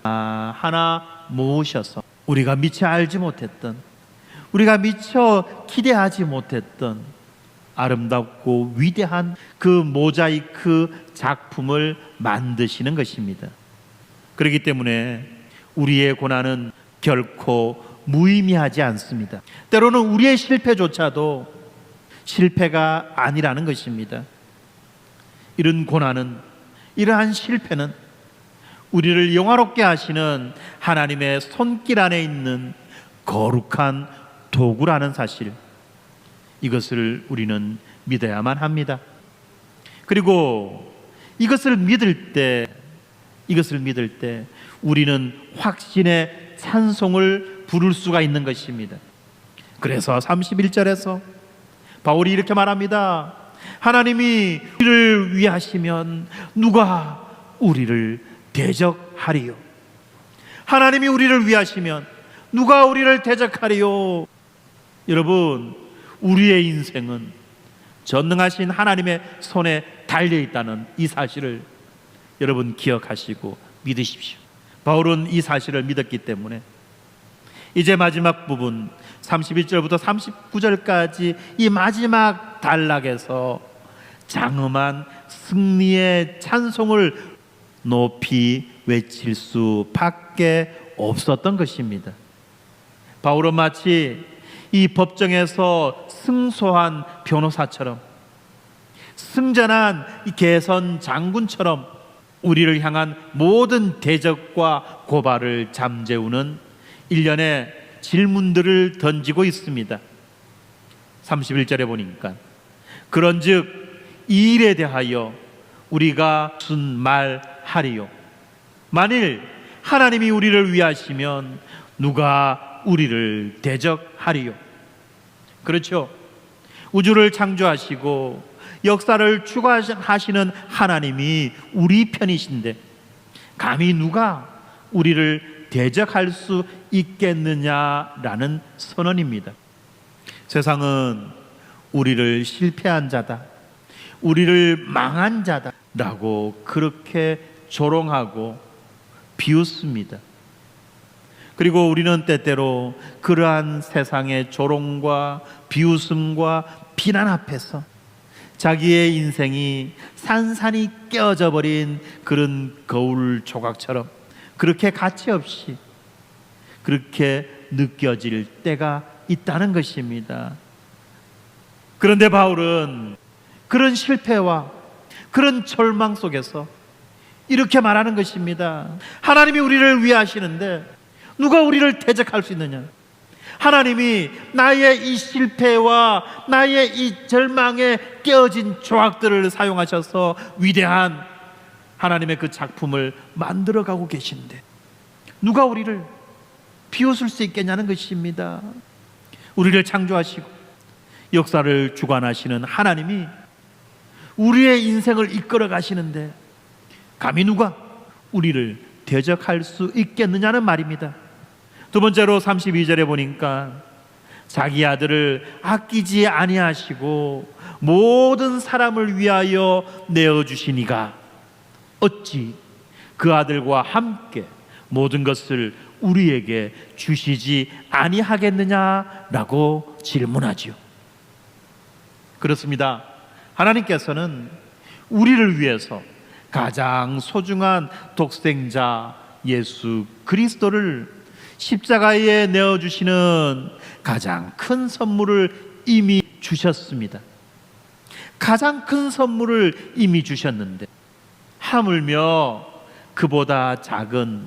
하나 모으셔서 우리가 미처 알지 못했던 우리가 미처 기대하지 못했던 아름답고 위대한 그 모자이크 작품을 만드시는 것입니다. 그렇기 때문에 우리의 고난은 결코 무의미하지 않습니다. 때로는 우리의 실패조차도 실패가 아니라는 것입니다. 이런 고난은, 이러한 실패는 우리를 영화롭게 하시는 하나님의 손길 안에 있는 거룩한 도구라는 사실, 이것을 우리는 믿어야만 합니다. 그리고 이것을 믿을 때 우리는 확신의 찬송을 부를 수가 있는 것입니다. 그래서 31절에서 바울이 이렇게 말합니다. 하나님이 우리를 위하시면 누가 우리를 대적하리요? 하나님이 우리를 위하시면 누가 우리를 대적하리요? 여러분, 우리의 인생은 전능하신 하나님의 손에 달려있다는 이 사실을 여러분 기억하시고 믿으십시오. 바울은 이 사실을 믿었기 때문에 이제 마지막 부분 31절부터 39절까지 이 마지막 단락에서 장엄한 승리의 찬송을 높이 외칠 수밖에 없었던 것입니다. 바울은 마치 이 법정에서 승소한 변호사처럼, 승전한 이 개선 장군처럼 우리를 향한 모든 대적과 고발을 잠재우는 일련의 질문들을 던지고 있습니다. 31절에 보니까 그런즉 이 일에 대하여 우리가 무슨 말하리요? 만일 하나님이 우리를 위하시면 누가 우리를 대적하리요? 그렇죠. 우주를 창조하시고 역사를 주관하시는 하나님이 우리 편이신데 감히 누가 우리를 대적할 수 있겠느냐라는 선언입니다. 세상은 우리를 실패한 자다, 우리를 망한 자다라고 그렇게 조롱하고 비웃습니다. 그리고 우리는 때때로 그러한 세상의 조롱과 비웃음과 비난 앞에서 자기의 인생이 산산이 깨어져 버린 그런 거울 조각처럼 그렇게 가치없이 그렇게 느껴질 때가 있다는 것입니다. 그런데 바울은 그런 실패와 그런 절망 속에서 이렇게 말하는 것입니다. 하나님이 우리를 위하시는데 누가 우리를 대적할 수 있느냐? 하나님이 나의 이 실패와 나의 이 절망에 깨어진 조각들을 사용하셔서 위대한 하나님의 그 작품을 만들어가고 계신데 누가 우리를 비웃을 수 있겠냐는 것입니다. 우리를 창조하시고 역사를 주관하시는 하나님이 우리의 인생을 이끌어 가시는데 감히 누가 우리를 대적할 수 있겠느냐는 말입니다. 두 번째로 32절에 보니까 자기 아들을 아끼지 아니하시고 모든 사람을 위하여 내어주시니가 어찌 그 아들과 함께 모든 것을 우리에게 주시지 아니하겠느냐라고 질문하지요. 그렇습니다. 하나님께서는 우리를 위해서 가장 소중한 독생자 예수 그리스도를 십자가에 내어주시는 가장 큰 선물을 이미 주셨습니다. 가장 큰 선물을 이미 주셨는데 하물며 그보다 작은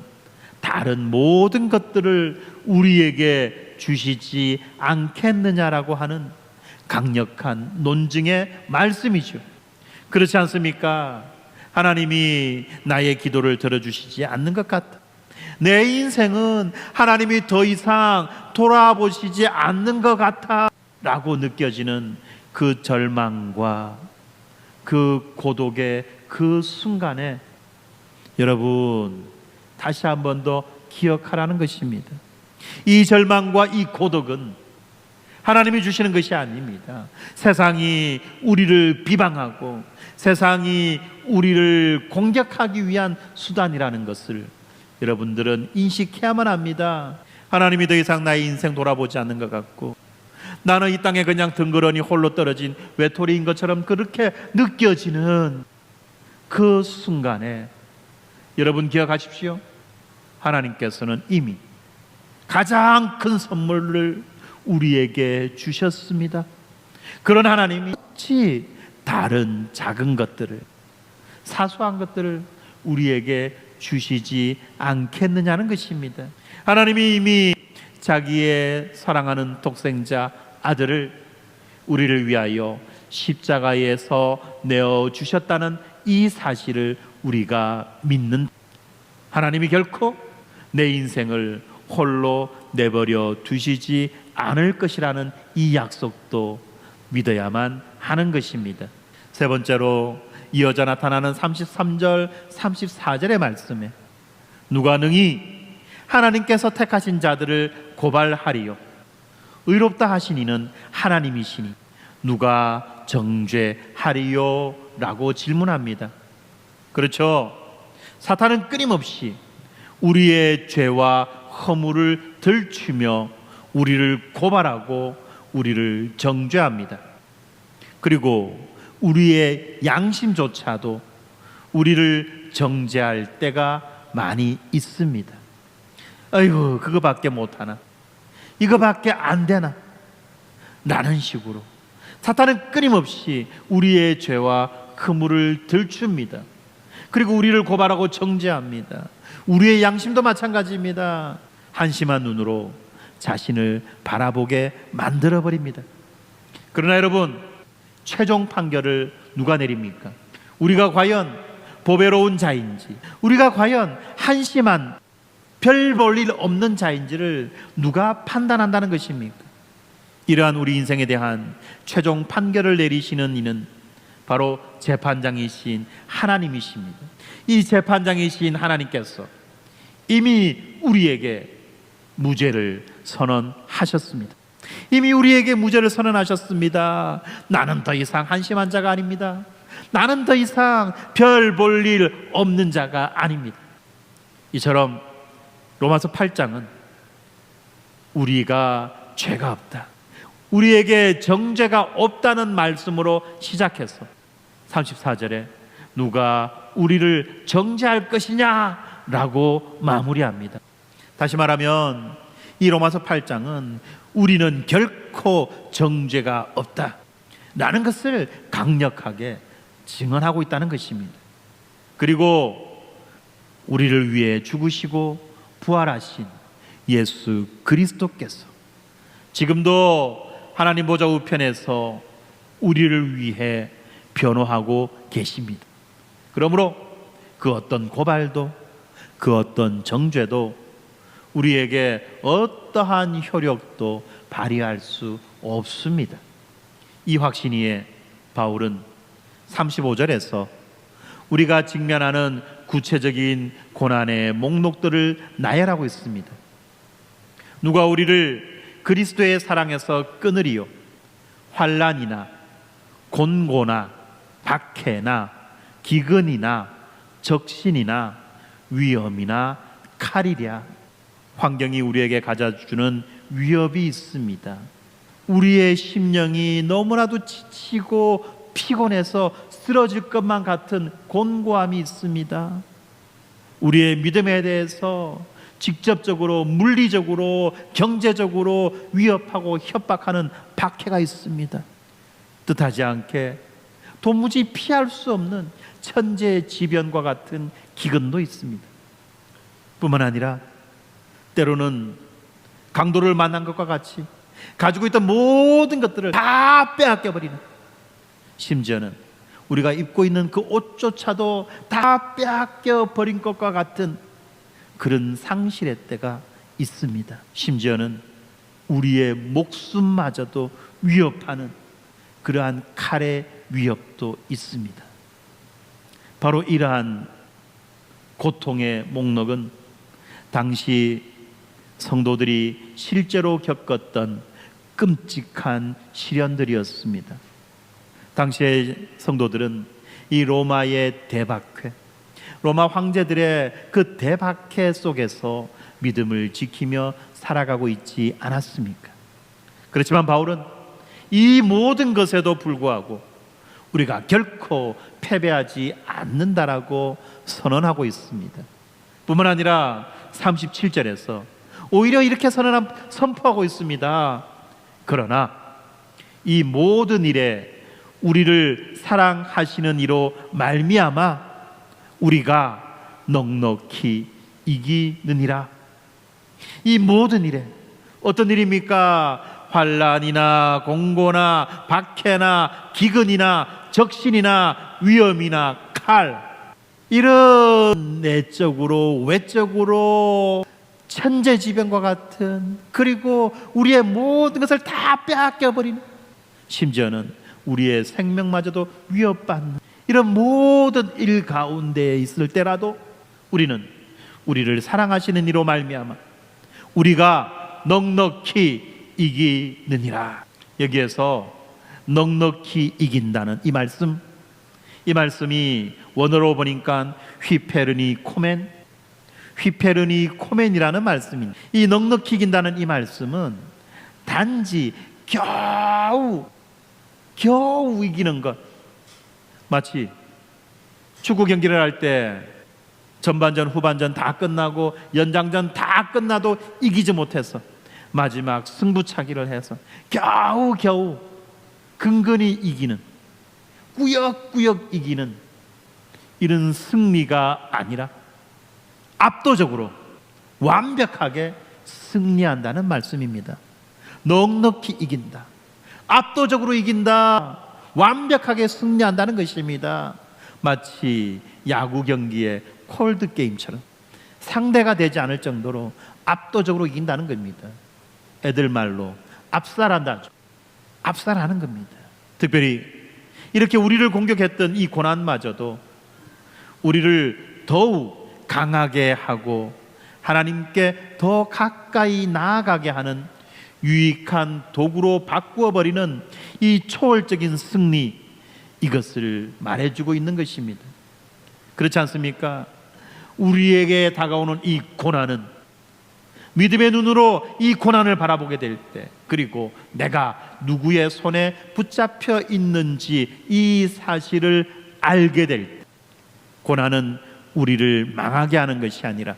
다른 모든 것들을 우리에게 주시지 않겠느냐라고 하는 강력한 논증의 말씀이죠. 그렇지 않습니까? 하나님이 나의 기도를 들어주시지 않는 것 같다. 내 인생은 하나님이 더 이상 돌아보시지 않는 것 같아 라고 느껴지는 그 절망과 그 고독의 그 순간에 여러분 다시 한 번 더 기억하라는 것입니다. 이 절망과 이 고독은 하나님이 주시는 것이 아닙니다. 세상이 우리를 비방하고 세상이 우리를 공격하기 위한 수단이라는 것을 여러분들은 인식해야만 합니다. 하나님이 더 이상 나의 인생 돌아보지 않는 것 같고, 나는 이 땅에 그냥 덩그러니 홀로 떨어진 외톨이인 것처럼 그렇게 느껴지는 그 순간에, 여러분 기억하십시오. 하나님께서는 이미 가장 큰 선물을 우리에게 주셨습니다. 그런 하나님이 어찌 다른 작은 것들을, 사소한 것들을 우리에게 주시지 않겠느냐는 것입니다. 하나님이 이미 자기의 사랑하는 독생자 아들을 우리를 위하여 십자가에서 내어주셨다는 이 사실을 우리가 믿는, 하나님이 결코 내 인생을 홀로 내버려 두시지 않을 것이라는 이 약속도 믿어야만 하는 것입니다. 세 번째로 이어져 나타나는 33절 34절의 말씀에, 누가 능히 하나님께서 택하신 자들을 고발하리요, 의롭다 하신 이는 하나님이시니 누가 정죄하리요? 라고 질문합니다. 그렇죠. 사탄은 끊임없이 우리의 죄와 허물을 들추며 우리를 고발하고 우리를 정죄합니다. 그리고 우리의 양심조차도 우리를 정죄할 때가 많이 있습니다. 아이고, 그거밖에 못하나, 이거밖에 안 되나, 라는 식으로 사탄은 끊임없이 우리의 죄와 허물을 들춥니다. 그리고 우리를 고발하고 정죄합니다. 우리의 양심도 마찬가지입니다. 한심한 눈으로 자신을 바라보게 만들어버립니다. 그러나 여러분, 최종 판결을 누가 내립니까? 우리가 과연 보배로운 자인지, 우리가 과연 한심한 별 볼 일 없는 자인지를 누가 판단한다는 것입니까? 이러한 우리 인생에 대한 최종 판결을 내리시는 이는 바로 재판장이신 하나님이십니다. 이 재판장이신 하나님께서 이미 우리에게 무죄를 선언하셨습니다. 이미 우리에게 무죄를 선언하셨습니다. 나는 더 이상 한심한 자가 아닙니다. 나는 더 이상 별 볼 일 없는 자가 아닙니다. 이처럼 로마서 8장은 우리가 죄가 없다, 우리에게 정죄가 없다는 말씀으로 시작해서 34절에 누가 우리를 정죄할 것이냐 라고 마무리합니다. 다시 말하면 이 로마서 8장은 우리는 결코 정죄가 없다 라는 것을 강력하게 증언하고 있다는 것입니다. 그리고 우리를 위해 죽으시고 부활하신 예수 그리스도께서 지금도 하나님 보좌 우편에서 우리를 위해 변호하고 계십니다. 그러므로 그 어떤 고발도, 그 어떤 정죄도 우리에게 어떠한 효력도 발휘할 수 없습니다. 이 확신이에 바울은 35절에서 우리가 직면하는 구체적인 고난의 목록들을 나열하고 있습니다. 누가 우리를 그리스도의 사랑에서 끊으리요? 환난이나 곤고나 박해나 기근이나 적신이나 위험이나 칼이랴. 환경이 우리에게 가져주는 위협이 있습니다. 우리의 심령이 너무나도 지치고 피곤해서 쓰러질 것만 같은 곤고함이 있습니다. 우리의 믿음에 대해서 직접적으로, 물리적으로, 경제적으로 위협하고 협박하는 박해가 있습니다. 뜻하지 않게 도무지 피할 수 없는 천재지변과 같은 기근도 있습니다. 뿐만 아니라 때로는 강도를 만난 것과 같이 가지고 있던 모든 것들을 다 빼앗겨버리는, 심지어는 우리가 입고 있는 그 옷조차도 다 빼앗겨버린 것과 같은 그런 상실의 때가 있습니다. 심지어는 우리의 목숨마저도 위협하는 그러한 칼의 위협도 있습니다. 바로 이러한 고통의 목록은 당시 성도들이 실제로 겪었던 끔찍한 시련들이었습니다. 당시의 성도들은 이 로마의 대박회, 로마 황제들의 그 대박해 속에서 믿음을 지키며 살아가고 있지 않았습니까? 그렇지만 바울은 이 모든 것에도 불구하고 우리가 결코 패배하지 않는다라고 선언하고 있습니다. 뿐만 아니라 37절에서 오히려 이렇게 선포하고 있습니다. 그러나 이 모든 일에 우리를 사랑하시는 이로 말미암아 우리가 넉넉히 이기느니라. 이 모든 일에 어떤 일입니까? 환난이나 공고나 박해나 기근이나 적신이나 위험이나 칼, 이런 내적으로 외적으로 천재지변과 같은, 그리고 우리의 모든 것을 다 빼앗겨버리는, 심지어는 우리의 생명마저도 위협받는 이런 모든 일 가운데에 있을 때라도 우리는 우리를 사랑하시는 이로 말미암아 우리가 넉넉히 이기느니라. 여기에서 넉넉히 이긴다는 이 말씀이 원어로 보니까 휘페르니 코멘이라는 말씀입니다. 이 넉넉히 이긴다는 이 말씀은 단지 겨우 이기는 것, 마치 축구 경기를 할 때 전반전 후반전 다 끝나고 연장전 다 끝나도 이기지 못해서 마지막 승부차기를 해서 겨우 근근히 이기는, 꾸역꾸역 이기는 이런 승리가 아니라 압도적으로 완벽하게 승리한다는 말씀입니다. 넉넉히 이긴다, 압도적으로 이긴다, 완벽하게 승리한다는 것입니다. 마치 야구 경기의 콜드 게임처럼 상대가 되지 않을 정도로 압도적으로 이긴다는 겁니다. 애들 말로 압살하는 겁니다. 특별히 이렇게 우리를 공격했던 이 고난마저도 우리를 더욱 강하게 하고 하나님께 더 가까이 나아가게 하는 유익한 도구로 바꾸어버리는 이 초월적인 승리, 이것을 말해주고 있는 것입니다. 그렇지 않습니까? 우리에게 다가오는 이 고난은, 믿음의 눈으로 이 고난을 바라보게 될 때, 그리고 내가 누구의 손에 붙잡혀 있는지 이 사실을 알게 될 때, 고난은 우리를 망하게 하는 것이 아니라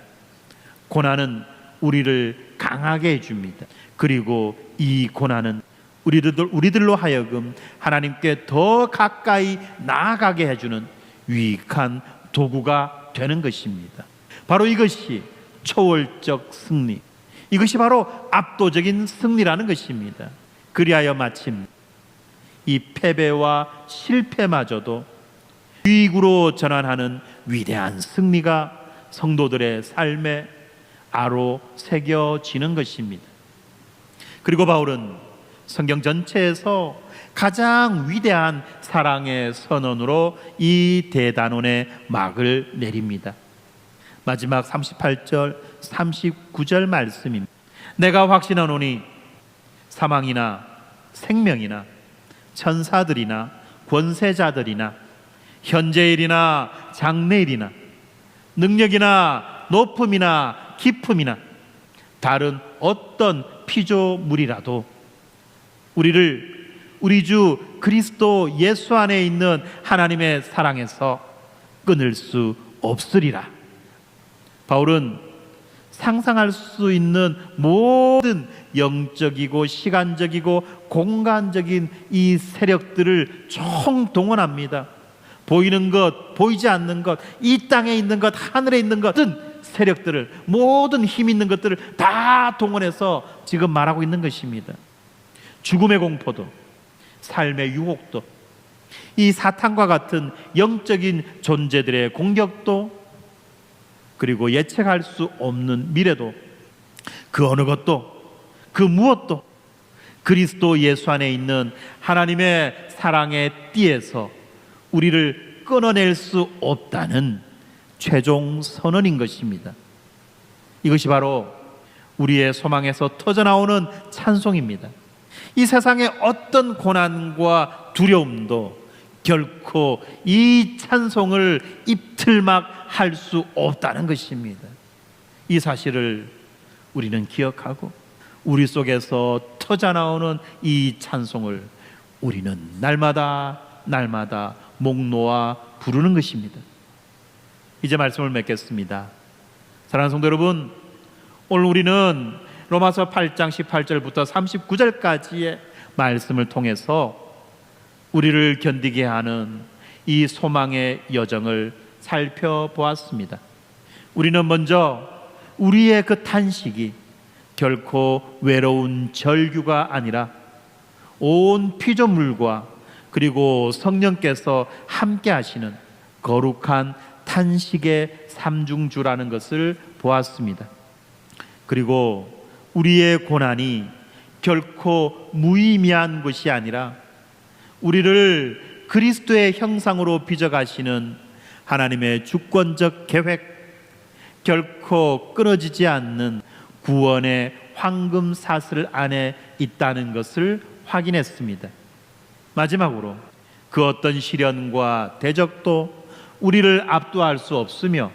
고난은 우리를 강하게 해줍니다. 그리고 이 고난은 우리들로 하여금 하나님께 더 가까이 나아가게 해주는 유익한 도구가 되는 것입니다. 바로 이것이 초월적 승리, 이것이 바로 압도적인 승리라는 것입니다. 그리하여 마침 이 패배와 실패마저도 유익으로 전환하는 위대한 승리가 성도들의 삶에 아로 새겨지는 것입니다. 그리고 바울은 성경 전체에서 가장 위대한 사랑의 선언으로 이 대단원의 막을 내립니다. 마지막 38절 39절 말씀입니다. 내가 확신하노니 사망이나 생명이나 천사들이나 권세자들이나 현재일이나 장래일이나 능력이나 높음이나 깊음이나 다른 어떤 피조물이라도 우리 주 그리스도 예수 안에 있는 하나님의 사랑에서 끊을 수 없으리라. 바울은 상상할 수 있는 모든 영적이고 시간적이고 공간적인 이 세력들을 총동원합니다. 보이는 것, 보이지 않는 것, 이 땅에 있는 것, 하늘에 있는 것, 모든 세력들을, 모든 힘 있는 것들을 다 동원해서 지금 말하고 있는 것입니다. 죽음의 공포도, 삶의 유혹도, 이 사탄과 같은 영적인 존재들의 공격도, 그리고 예측할 수 없는 미래도, 그 어느 것도, 그 무엇도 그리스도 예수 안에 있는 하나님의 사랑의 띠에서 우리를 끊어낼 수 없다는 최종 선언인 것입니다. 이것이 바로 우리의 소망에서 터져나오는 찬송입니다. 이 세상의 어떤 고난과 두려움도 결코 이 찬송을 입틀막 할 수 없다는 것입니다. 이 사실을 우리는 기억하고 우리 속에서 터져나오는 이 찬송을 우리는 날마다 목 놓아 부르는 것입니다. 이제 말씀을 맺겠습니다. 사랑하는 성도 여러분, 오늘 우리는 로마서 8장 18절부터 39절까지의 말씀을 통해서 우리를 견디게 하는 이 소망의 여정을 살펴보았습니다. 우리는 먼저 우리의 그 탄식이 결코 외로운 절규가 아니라 온 피조물과 그리고 성령께서 함께 하시는 거룩한 탄식의 삼중주라는 것을 보았습니다. 그리고 우리의 고난이 결코 무의미한 것이 아니라 우리를 그리스도의 형상으로 빚어가시는 하나님의 주권적 계획, 결코 끊어지지 않는 구원의 황금 사슬 안에 있다는 것을 확인했습니다. 마지막으로 그 어떤 시련과 대적도 우리를 압도할 수 없으며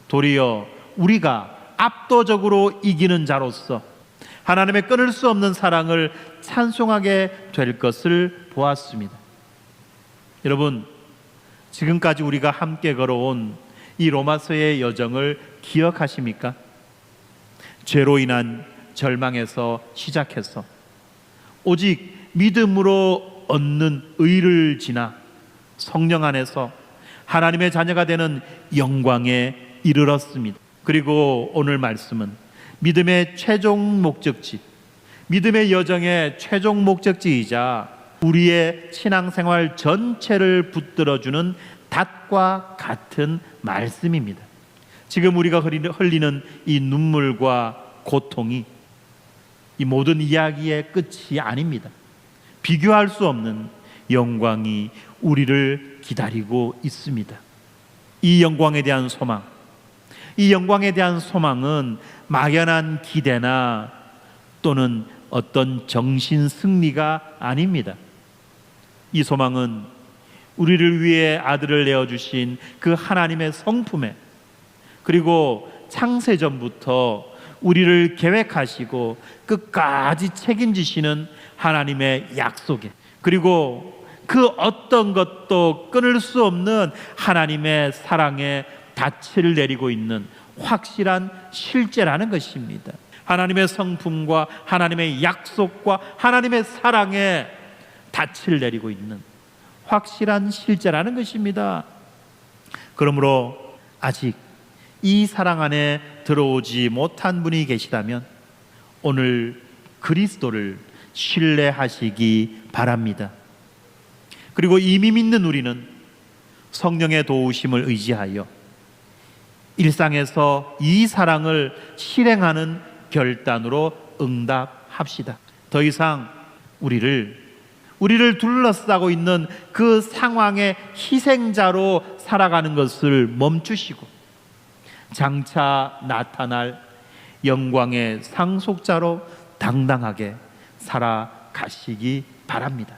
도리어 우리가 압도적으로 이기는 자로서 하나님의 끊을 수 없는 사랑을 찬송하게 될 것을 보았습니다. 여러분, 지금까지 우리가 함께 걸어온 이 로마서의 여정을 기억하십니까? 죄로 인한 절망에서 시작해서 오직 믿음으로 얻는 의를 지나 성령 안에서 하나님의 자녀가 되는 영광에 이르렀습니다. 그리고 오늘 말씀은 믿음의 최종 목적지, 믿음의 여정의 최종 목적지이자 우리의 신앙생활 전체를 붙들어주는 닷과 같은 말씀입니다. 지금 우리가 흘리는 이 눈물과 고통이 이 모든 이야기의 끝이 아닙니다. 비교할 수 없는 영광이 우리를 기다리고 있습니다. 이 영광에 대한 소망, 이 영광에 대한 소망은 막연한 기대나 또는 어떤 정신 승리가 아닙니다. 이 소망은 우리를 위해 아들을 내어주신 그 하나님의 성품에, 그리고 창세전부터 우리를 계획하시고 끝까지 책임지시는 하나님의 약속에, 그리고 그 어떤 것도 끊을 수 없는 하나님의 사랑에 닻을 내리고 있는 확실한 실제라는 것입니다. 하나님의 성품과 하나님의 약속과 하나님의 사랑에 닻을 내리고 있는 확실한 실제라는 것입니다. 그러므로 아직 이 사랑 안에 들어오지 못한 분이 계시다면 오늘 그리스도를 신뢰하시기 바랍니다. 그리고 이미 믿는 우리는 성령의 도우심을 의지하여 일상에서 이 사랑을 실행하는 결단으로 응답합시다. 더 이상 우리를 둘러싸고 있는 그 상황의 희생자로 살아가는 것을 멈추시고 장차 나타날 영광의 상속자로 당당하게 살아가시기 바랍니다.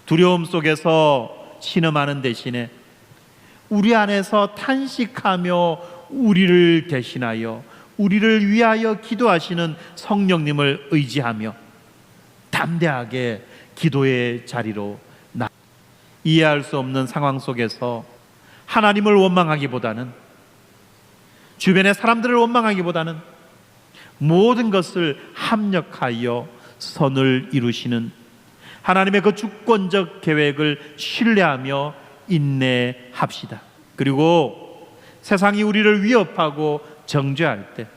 두려움 속에서 신음하는 대신에 우리 안에서 탄식하며 우리를 대신하여 우리를 위하여 기도하시는 성령님을 의지하며 담대하게 기도의 자리로 이해할 수 없는 상황 속에서 하나님을 원망하기보다는, 주변의 사람들을 원망하기보다는 모든 것을 합력하여 선을 이루시는 하나님의 그 주권적 계획을 신뢰하며 인내합시다. 그리고 세상이 우리를 위협하고 정죄할 때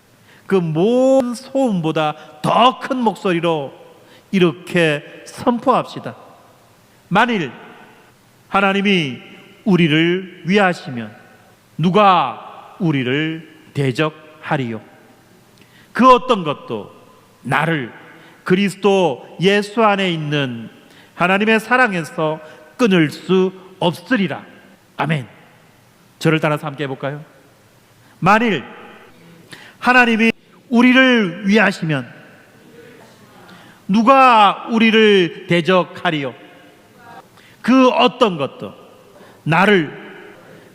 그 모든 소음보다 더 큰 목소리로 이렇게 선포합시다. 만일 하나님이 우리를 위하시면 누가 우리를 대적하리요? 그 어떤 것도 나를 그리스도 예수 안에 있는 하나님의 사랑에서 끊을 수 없으리라. 아멘. 저를 따라서 함께 해볼까요? 만일 하나님이 우리를 위하시면 누가 우리를 대적하리요? 그 어떤 것도 나를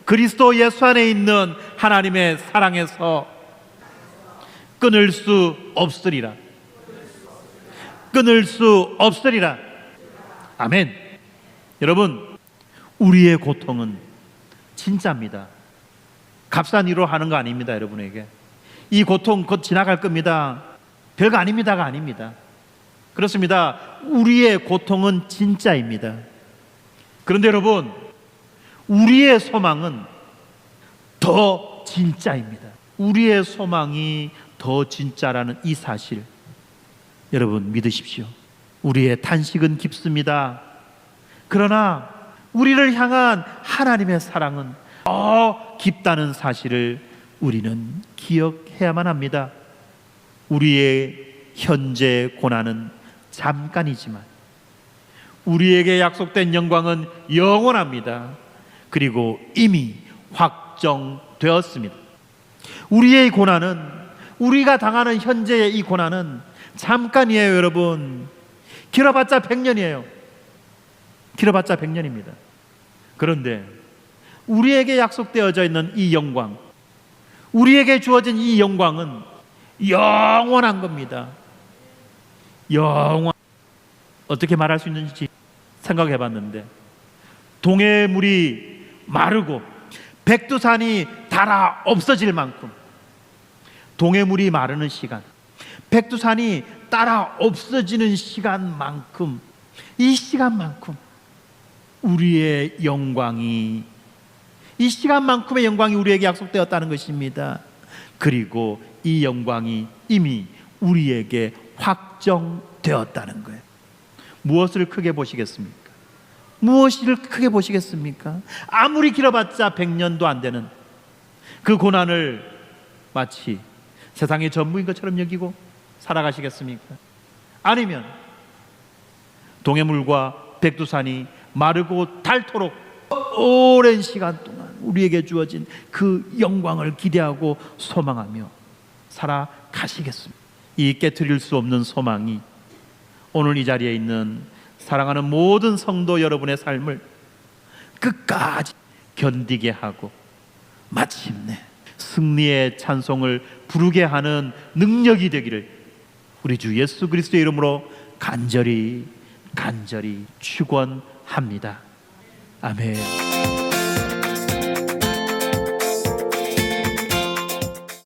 그리스도 예수 안에 있는 하나님의 사랑에서 끊을 수 없으리라. 끊을 수 없으리라. 아멘. 여러분, 우리의 고통은 진짜입니다. 값싼 일로 하는 거 아닙니다. 여러분에게 이 고통 곧 지나갈 겁니다. 별거 아닙니다가 아닙니다. 그렇습니다. 우리의 고통은 진짜입니다. 그런데 여러분, 우리의 소망은 더 진짜입니다. 우리의 소망이 더 진짜라는 이 사실, 여러분 믿으십시오. 우리의 탄식은 깊습니다. 그러나 우리를 향한 하나님의 사랑은 더 깊다는 사실을 우리는 기억해야만 합니다. 우리의 현재 고난은 잠깐이지만 우리에게 약속된 영광은 영원합니다. 그리고 이미 확정되었습니다. 우리의 고난은, 우리가 당하는 현재의 이 고난은 잠깐이에요. 여러분, 길어봤자 100년이에요. 길어봤자 100년입니다. 그런데 우리에게 약속되어져 있는 이 영광, 우리에게 주어진 이 영광은 영원한 겁니다. 영원. 어떻게 말할 수 있는지 생각해 봤는데, 동해물이 마르고 백두산이 닳아 없어질 만큼, 동해물이 마르는 시간, 백두산이 따라 없어지는 시간만큼, 이 시간만큼 우리의 영광이, 이 시간만큼의 영광이 우리에게 약속되었다는 것입니다. 그리고 이 영광이 이미 우리에게 확정되었다는 거예요. 무엇을 크게 보시겠습니까? 무엇을 크게 보시겠습니까? 아무리 길어봤자 100년도 안 되는 그 고난을 마치 세상의 전부인 것처럼 여기고 살아가시겠습니까? 아니면 동해물과 백두산이 마르고 닳도록 오랜 시간 동안 우리에게 주어진 그 영광을 기대하고 소망하며 살아가시겠습니다. 이 깨트릴 수 없는 소망이 오늘 이 자리에 있는 사랑하는 모든 성도 여러분의 삶을 끝까지 견디게 하고 마침내 승리의 찬송을 부르게 하는 능력이 되기를 우리 주 예수 그리스도의 이름으로 간절히 축원합니다. 아멘.